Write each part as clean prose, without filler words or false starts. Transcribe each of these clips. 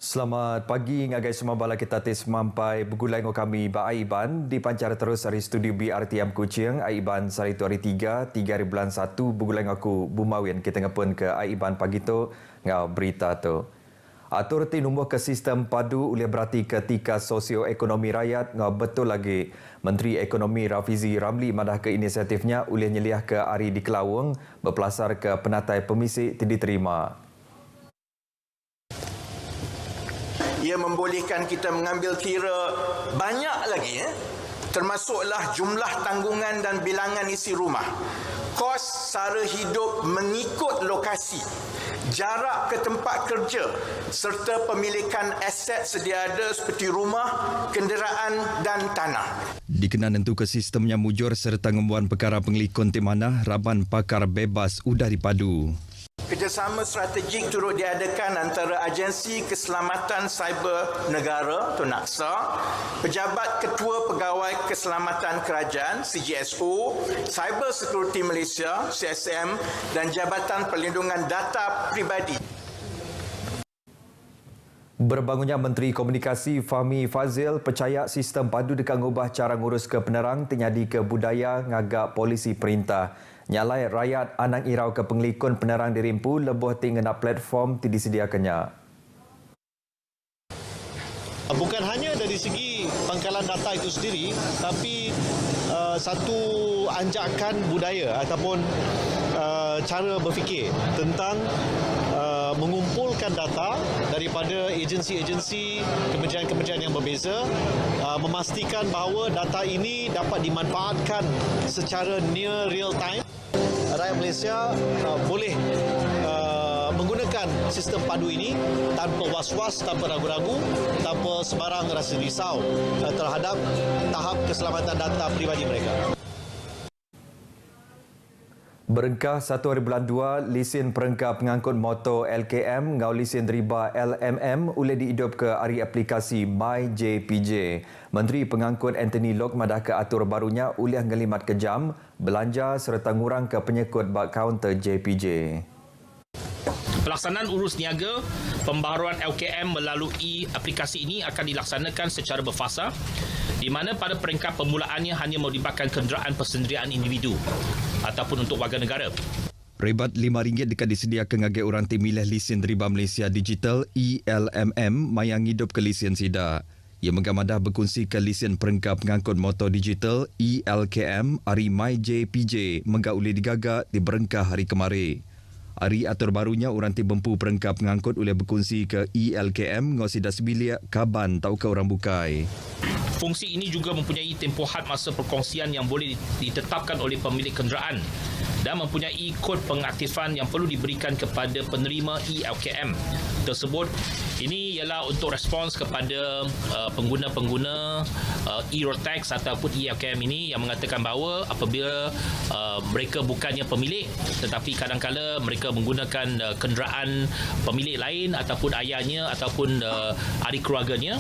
Selamat pagi ngagai semua bala kita tis mampai bergulai dengan kami Ba Aiban di pancar terus dari studio BRTM Kuching. Aiban sari tu hari 3 bulan 1 bergulai dengan aku Bumawin kita ngapun ke Aiban pagi tu ngau berita tu. Atur ti nombor ke sistem padu ulih berarti ketika sosioekonomi rakyat ngau betul lagi Menteri Ekonomi Rafizi Ramli madah ke inisiatifnya ulih nyeliah ke Ari di Kelawang berpelasar ke penatai pemisik tidak diterima. Ia membolehkan kita mengambil kira banyak lagi termasuklah jumlah tanggungan dan bilangan isi rumah, kos sara hidup mengikut lokasi, jarak ke tempat kerja serta pemilikan aset sedia ada seperti rumah, kenderaan dan tanah. Dikenan tentu ke sistemnya mujur serta ngembuan perkara pengelikon timana raban pakar bebas udah dipadu. Kerjasama strategik turut diadakan antara Agensi Keselamatan Cyber Negara atau NAKSA, Pejabat Ketua Pegawai Keselamatan Kerajaan CGSO, Cyber Security Malaysia CSM dan Jabatan Perlindungan Data Pribadi. Berbangunnya Menteri Komunikasi Fahmi Fazil percaya sistem padu dekat ngubah cara ngurus ke penerang terjadi ke budaya ngagak polisi perintah. Nyalai rakyat anang irau ke pengelikon penerang dirimpu lebuh tinggal platform tidak disediakannya. Bukan hanya dari segi pangkalan data itu sendiri, tapi satu anjakan budaya ataupun cara berfikir tentang mengumpulkan data daripada agensi-agensi, kementerian-kementerian yang berbeza, memastikan bahawa data ini dapat dimanfaatkan secara near real time. Rakyat Malaysia boleh menggunakan sistem padu ini tanpa was-was, tanpa ragu-ragu, tanpa sebarang rasa risau terhadap tahap keselamatan data pribadi mereka. Berengkah 1 hari bulan 2, lesen perengkah pengangkut motor LKM ngau lesen riba LMM boleh dihidup ke hari aplikasi MyJPJ. Menteri Pengangkut Anthony Loke madah ke atur barunya uliah ngelimat kejam, belanja serta ngurang ke penyekut bak kaunter JPJ. Pelaksanaan urus niaga pembaharuan LKM melalui aplikasi ini akan dilaksanakan secara berfasa di mana pada peringkat permulaannya hanya melibatkan kenderaan persendirian individu ataupun untuk warga negara. Rebat RM5 dekat disediakan ngagai orang tim milih lesen riba Malaysia Digital ELMM mayang hidup ke lesen sida. Ia mengamadah berkongsi ke lesen perengkap pengangkut motor digital ELKM hari MyJPJ menggauli digagak di berengkah hari kemarin. Hari atur barunya orang tim bempu perengkap pengangkut oleh berkongsi ke ELKM ngosida sebilik kaban tau ke orang bukai. Fungsi ini juga mempunyai tempoh had masa perkongsian yang boleh ditetapkan oleh pemilik kenderaan dan mempunyai kod pengaktifan yang perlu diberikan kepada penerima ELKM tersebut. Ini ialah untuk respons kepada pengguna-pengguna e-road tax ataupun ELKM ini yang mengatakan bahawa apabila mereka bukannya pemilik tetapi kadang-kala mereka menggunakan kenderaan pemilik lain ataupun ayahnya ataupun ahli keluarganya,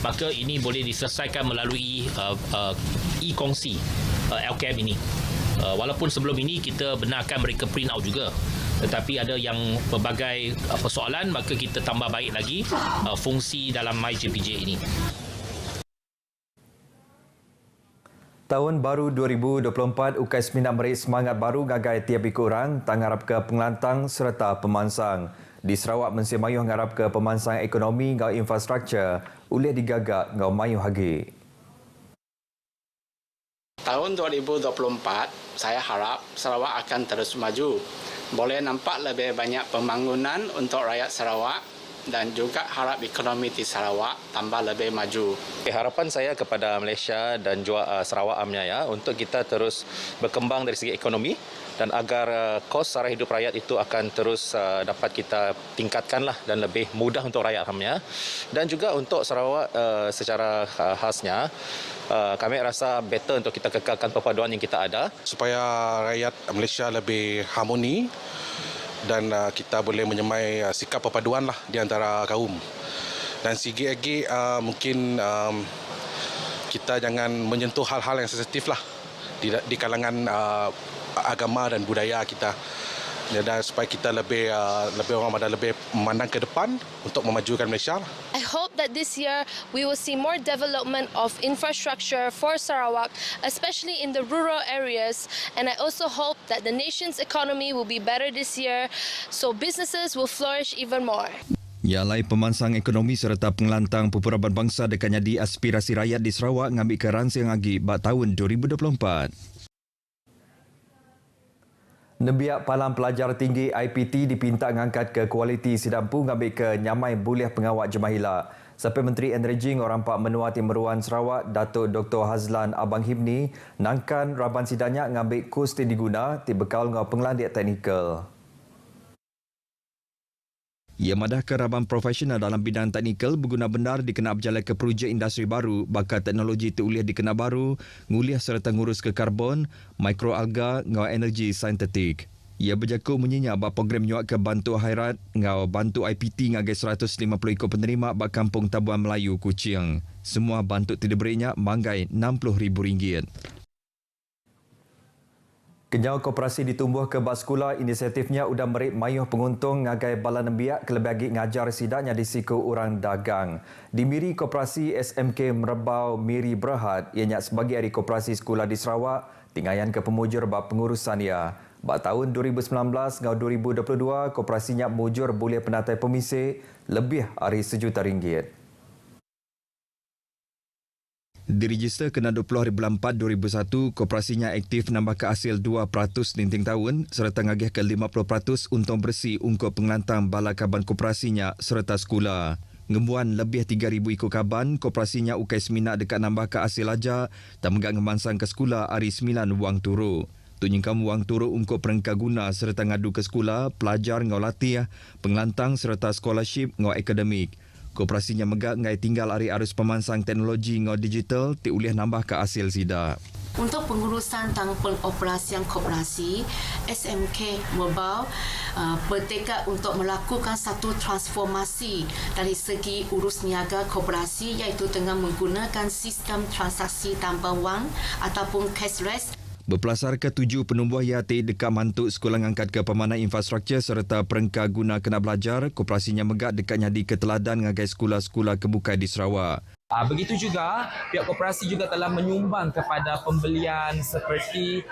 maka ini boleh diselesaikan melalui e-kongsi LKM ini. Walaupun sebelum ini kita benarkan mereka print out juga, tetapi ada yang pelbagai persoalan, maka kita tambah baik lagi fungsi dalam MyJPJ ini. Tahun baru 2024 UKS Minat Merik semangat baru ngagai tiap ikut orang tanggarap ke pengelantang serta pemansang. Di Sarawak Mesin Mayuh ngarap ke pemansang ekonomi ngau infrastruktur ulih digagak ngau mayuh hagi. Tahun 2024, saya harap Sarawak akan terus maju. Boleh nampak lebih banyak pembangunan untuk rakyat Sarawak dan juga harap ekonomi di Sarawak tambah lebih maju. Harapan saya kepada Malaysia dan juga Sarawak amnya ya untuk kita terus berkembang dari segi ekonomi dan agar kos sara hidup rakyat itu akan terus dapat kita tingkatkanlah dan lebih mudah untuk rakyat amnya. Dan juga untuk Sarawak secara khasnya kami rasa better untuk kita kekalkan perpaduan yang kita ada supaya rakyat Malaysia lebih harmoni dan kita boleh menyemai sikap perpaduan lah di antara kaum. Dan segi lagi mungkin kita jangan menyentuh hal-hal yang sensitif lah di kalangan agama dan budaya kita. dan supaya kita lebih orang Badan lebih memandang ke depan untuk memajukan Malaysia. I hope that this year we will see more development of infrastructure for Sarawak, especially in the rural areas. And I also hope that the nation's economy will be better this year, so businesses will flourish even more. Ialai pemansang ekonomi serta pengelantang pepuraban bangsa dekatnya di aspirasi rakyat di Sarawak ngambil ke rangsang lagi bak tahun 2024. Nebiak Palang Pelajar Tinggi IPT dipinta mengangkat ke kualiti sidampu ngambil ke nyamai buliah pengawak jemahila. Sampai Menteri Energi orang Pak Menua Timuruan Sarawak, Datuk Dr. Hazlan Abang Hibni, nangkan raban sidanya ngambil kurs diguna ti bekal ngau pengelandik teknikal. Ia madah ke raban profesional dalam bidang teknikal berguna benar dikena berjalan ke projek industri baru, bakal teknologi teruliah dikena baru, nguliah serta ngurus ke karbon, mikroalga, ngau energi sintetik. Ia berjaku menyinyap bahawa program nyuak ke bantu Khairat, ngau bantu IPT ngagai 150 ekor penerima bak Kampung Tabuan Melayu, Kuching. Semua bantu tidak berinya manggai RM60,000. Kenyau koperasi ditumbuh ke bas sekolah, inisiatifnya udah merik mayuh penguntung ngagai bala nembiak kelebih ngajar sidaknya di siku orang dagang. Di Miri Koperasi SMK Merebau Miri Berhad, ianya sebagai hari koperasi sekolah di Sarawak, tinggayan ke pemujur bab pengurusan ia. Bak tahun 2019 ngau 2022, koperasinya mujur boleh penatai pemisik lebih hari RM1,000,000. Diregister kena 20 hari bulan 4 2001, koperasinya aktif nambah ke hasil 2% linting tahun serta ngagih ke 50% untung bersih untuk pengelantang bala kaban koperasinya serta sekolah. Ngembuan lebih 3,000 ikut kaban, koperasinya ukai seminat dekat nambah ke hasil aja dan menggak ngemansang ke sekolah hari 9 wang turu. Tu nyingkam wang turu untuk perengka guna serta ngadu ke sekolah, pelajar ngau latih, pengelantang serta scholarship ngau akademik. Koperasinya megak ngai tinggal hari arus pemansang teknologi ngau digital ti uliah nambah ke hasil sida. Untuk pengurusan tentang pengoperasian koperasi, SMK Merebau bertekad untuk melakukan satu transformasi dari segi urus niaga koperasi iaitu dengan menggunakan sistem transaksi tanpa wang ataupun cashless. Berpelasar ke 7 penumbuh yati dekat mantuk sekolah ngangkat ke pemanai infrastruktur serta perengka guna kena belajar, koperasinya megak dekatnya di keteladan ngagai sekolah-sekolah kebukai di Sarawak. Begitu juga, pihak koperasi juga telah menyumbang kepada pembelian seperti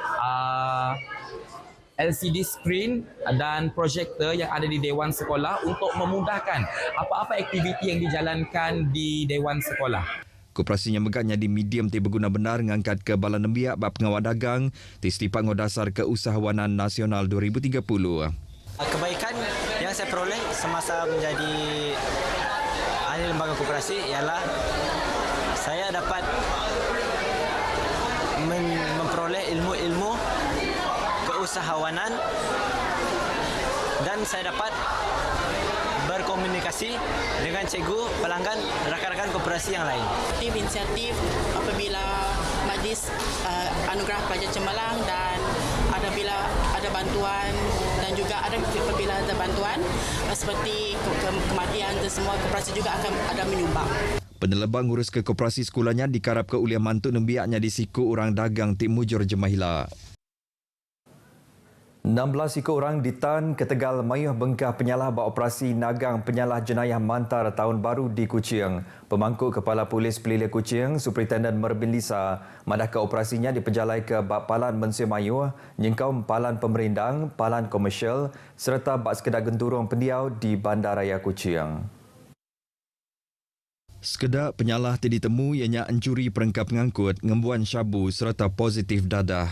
LCD screen dan projektor yang ada di Dewan Sekolah untuk memudahkan apa-apa aktiviti yang dijalankan di Dewan Sekolah. Koperasinya megaknya di medium ti berguna benar ngangkat ke bala nembiak bab pengawal dagang ti setipak dasar keusahawanan nasional 2030. Kebaikan yang saya peroleh semasa menjadi ahli lembaga koperasi ialah saya dapat memperoleh ilmu-ilmu keusahawanan dan saya dapat berkomunikasi dengan cikgu, pelanggan, rakan-rakan koperasi yang lain. Inisiatif apabila Majlis Anugerah Pelajar Cemerlang dan apabila ada bantuan dan juga ada apabila ada bantuan seperti kematian dan semua koperasi juga akan ada menyumbang. Penelebang ngurus ke koperasi sekolahnya dikarap ke uliah mantuk nembiaknya di siku orang dagang ti mujur jemahila. 16 ekor orang ditan ke Tegal mayuh bengkah penyalah bak operasi nagang penyalah jenayah mantar tahun baru di Kuching. Pemangku Kepala Polis Pelilih Kuching, Superintendent Merbin Lisa, madah ke operasinya diperjalai ke bak palan Mensir Mayuh, nyengkau palan pemerindang, palan komersial serta bak sekedar genturung pendiau di Bandaraya Kuching. Sekedar penyalah ditemu ianya encuri perengkap pengangkut, ngembuan syabu serta positif dadah.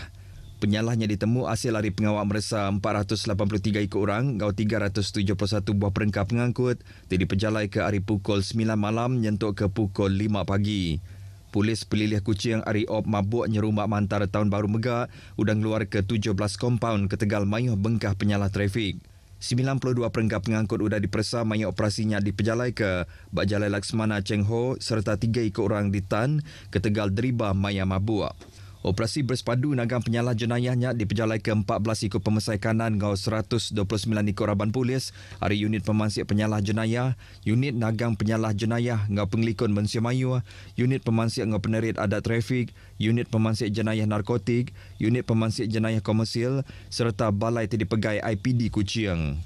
Penyalahnya ditemu hasil hari pengawal meresa 483 ekor orang, gau 371 buah perengkap pengangkut, jadi perjalai ke hari pukul 9 malam nyentuk ke pukul 5 pagi. Polis Pelilih Kuching hari op mabuk nyerumak mantar tahun baru megak, udang keluar ke 17 kompaun ke Tegal mayuh bengkah penyalah trafik. 92 perengkap pengangkut sudah dipersa mayuh operasinya diperjalai ke Bak Jalai Laksmana Cheng Ho serta 3 ekor orang ditan ke Tegal Deriba Maya Mabuk. Operasi bersepadu nagang penyalah jenayahnya diperjalai ke 14 ikut pemesai kanan ngau 129 ikut raban polis, hari unit pemansik penyalah jenayah, unit nagang penyalah jenayah ngau pengelikon Manusia Melayu, unit pemansik ngau penerit adat trafik, unit pemansik jenayah narkotik, unit pemansik jenayah komersil serta Balai Tedipegai IPD Kuching.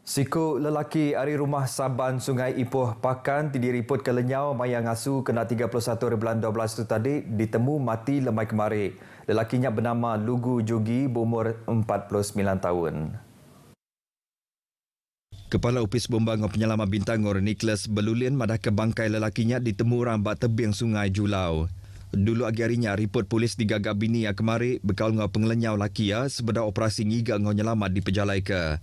Siku lelaki ari rumah Saban Sungai Ipoh Pakan diripot ke lenyau maya ngasu kena 31/12 tu tadi ditemu mati lemai kemari. Lelakinya bernama Lugu Jogi berumur 49 tahun. Kepala Opis Bomba ngau Penyelamat Bintangor Nicholas Belulin madah ke bangkai lelakinya ditemu orang bak tebing Sungai Julau. Dulu agi harinya ripot polis digagak bini yang kemari bekal ngau pengelenyau laki ya sebeda operasi ngiga ngau nyelamat diperjalai ke.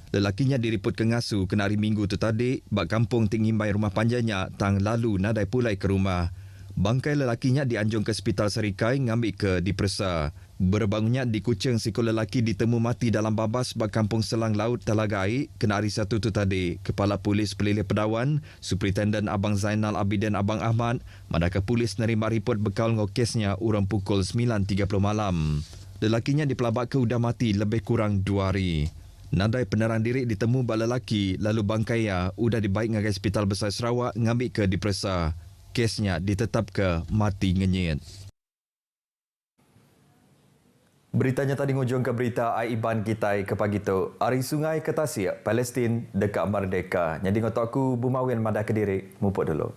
Lelakinya diriput ke ngasu kena hari Minggu tu tadi, bak kampung tingimbai rumah panjangnya tang lalu nadai pulai ke rumah. Bangkai lelakinya dianjung ke Hospital Serikai ngambil ke dipersa. Berbangunnya di Kuching siku lelaki ditemu mati dalam babas bak kampung Selang Laut Talagai kena hari Sabtu tu tadi. Kepala Polis Pelilih Pedawan, Superintendent Abang Zainal Abidin Abang Ahmad, manakah polis nerima ripot bekal ngau kesnya urang pukul 9.30 malam. Lelakinya dipelabak ke udah mati lebih kurang 2 hari. Nadai penerang diri ditemu bak lelaki lalu bangkainya udah dibaik ngagai Hospital Besar Sarawak ngambil ke dipersa. Kesnya ditetap ke mati ngenyit. Beritanya tadi ngujung ke berita Aiban Kitai ke pagi tu. Ari Sungai ke Tasik, Palestin dekat Merdeka. Jadi ngotok aku Bumawin madah Kediri. Mupuk dulu.